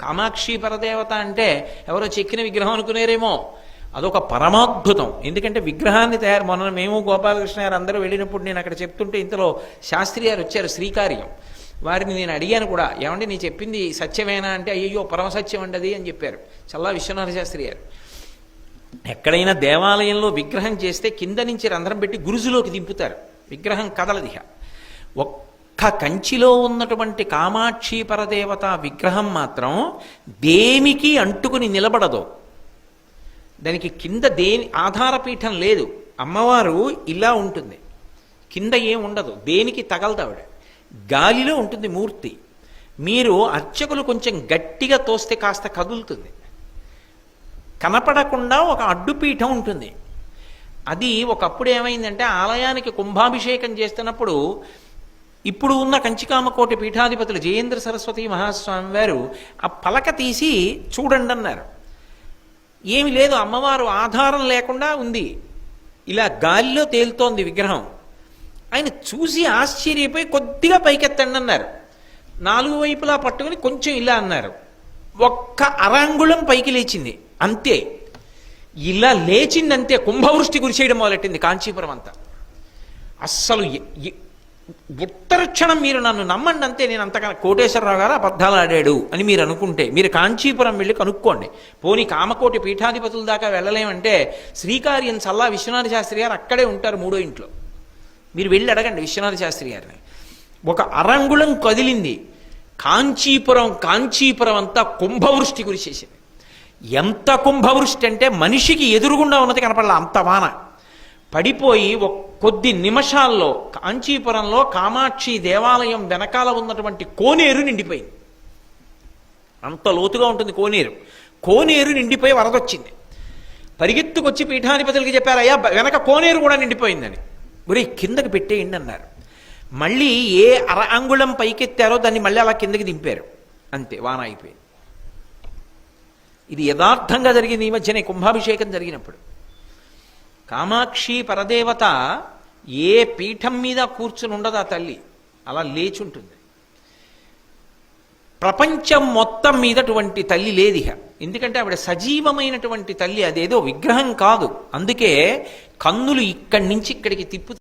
కామాక్షి పరదేవత అంటే ఎవరో చెక్కిన విగ్రహం అనుకునేరేమో, అదొక పరమాద్భుతం. ఎందుకంటే విగ్రహాన్ని మొన్న మేము గోపాలకృష్ణ గారు అందరూ వెళ్ళినప్పుడు నేను అక్కడ చెప్తుంటే ఇంతలో శాస్త్రి గారు వచ్చారు, శ్రీకార్యం. వారిని నేను అడిగాను కూడా, ఏమంటే నీ చెప్పింది సత్యమేనా అంటే, అయ్యో పరమసత్యం అండి అని చెప్పారు చల్లా విశ్వనాథ శాస్త్రి గారు. ఎక్కడైనా దేవాలయంలో విగ్రహం చేస్తే కింద నుంచి రంధ్రం పెట్టి గురుజులోకి దింపుతారు, విగ్రహం కదలదిహ. ఒక్క కంచిలో ఉన్నటువంటి కామాక్షి పరదేవత విగ్రహం మాత్రం దేనికి అంటుకుని నిలబడదు. దానికి కింద ఆధారపీఠం లేదు. అమ్మవారు ఇలా ఉంటుంది, కింద ఏం ఉండదు, దేనికి తగలదావిడ, గాలిలో ఉంటుంది మూర్తి. మీరు అర్చకులు కొంచెం గట్టిగా తోస్తే కాస్త కదులుతుంది. కనపడకుండా ఒక అడ్డుపీఠం ఉంటుంది. అది ఒకప్పుడు ఏమైందంటే ఆలయానికి కుంభాభిషేకం చేస్తున్నప్పుడు ఇప్పుడు ఉన్న కంచికామకోటి పీఠాధిపతులు జయేంద్ర సరస్వతి మహాస్వామి వారు ఆ పలక తీసి చూడండి అన్నారు. ఏమి లేదు, అమ్మవారు ఆధారం లేకుండా ఉంది, ఇలా గాలిలో తేలుతోంది విగ్రహం. ఆయన చూసి ఆశ్చర్యపోయి కొద్దిగా పైకెత్తండి అన్నారు. 4 వైపులా పట్టుకుని కొంచెం ఇలా అన్నారు, ఒక్క అరంగుళం పైకి లేచింది అంతే. ఇలా లేచింది అంతే, కుంభవృష్టి కురిసేయడం మొదలెట్టింది కాంచీపురం అంతా. అస్సలు ఉత్తర క్షణం మీరు నన్ను నమ్మండి అంతే, నేను అంతగా కోటేశ్వరరావు గారు అబద్ధాలు ఆడాడు అని మీరు అనుకుంటే మీరు కాంచీపురం వెళ్ళి కనుక్కోండి. పోనీ కామకోటి పీఠాధిపతుల దాకా వెళ్ళలేమంటే శ్రీకార్యం చల్లా విశ్వనాథ శాస్త్రి గారు అక్కడే ఉంటారు 3వ ఇంట్లో, మీరు వెళ్ళి అడగండి విశ్వనాథ శాస్త్రి గారిని. ఒక అరంగుళం కదిలింది, కాంచీపురం అంతా కుంభవృష్టి కురిసేసింది. ఎంత కుంభవృష్టి అంటే మనిషికి ఎదురుగుండా ఉన్నది కనపడలా, అంత వాన పడిపోయి కొద్ది నిమిషాల్లో కాంచీపురంలో కామాక్షి దేవాలయం వెనకాల ఉన్నటువంటి కోనేరు నిండిపోయింది. అంత లోతుగా ఉంటుంది కోనేరు నిండిపోయి వరదొచ్చింది. పరిగెత్తుకొచ్చి పీఠాధిపతులకి చెప్పారు, అయ్యా వెనక కోనేరు కూడా నిండిపోయిందని. ఒరే కిందకి పెట్టేయండి అన్నారు. మళ్ళీ ఏ అంగుళం పైకెత్తారో దాన్ని మళ్ళీ అలా కిందకి దింపారు, అంతే వాన అయిపోయింది. ఇది యథార్థంగా జరిగింది ఈ మధ్యనే కుంభాభిషేకం జరిగినప్పుడు. కామాక్షి పరదేవత ఏ పీఠం మీద కూర్చుని ఉండదు ఆ తల్లి, అలా లేచుంటుంది. ప్రపంచం మొత్తం మీదటువంటి తల్లి లేదిహ, ఎందుకంటే ఆవిడ సజీవమైనటువంటి తల్లి, అదేదో విగ్రహం కాదు. అందుకే కన్నులు ఇక్కడి నుంచి ఇక్కడికి తిప్పు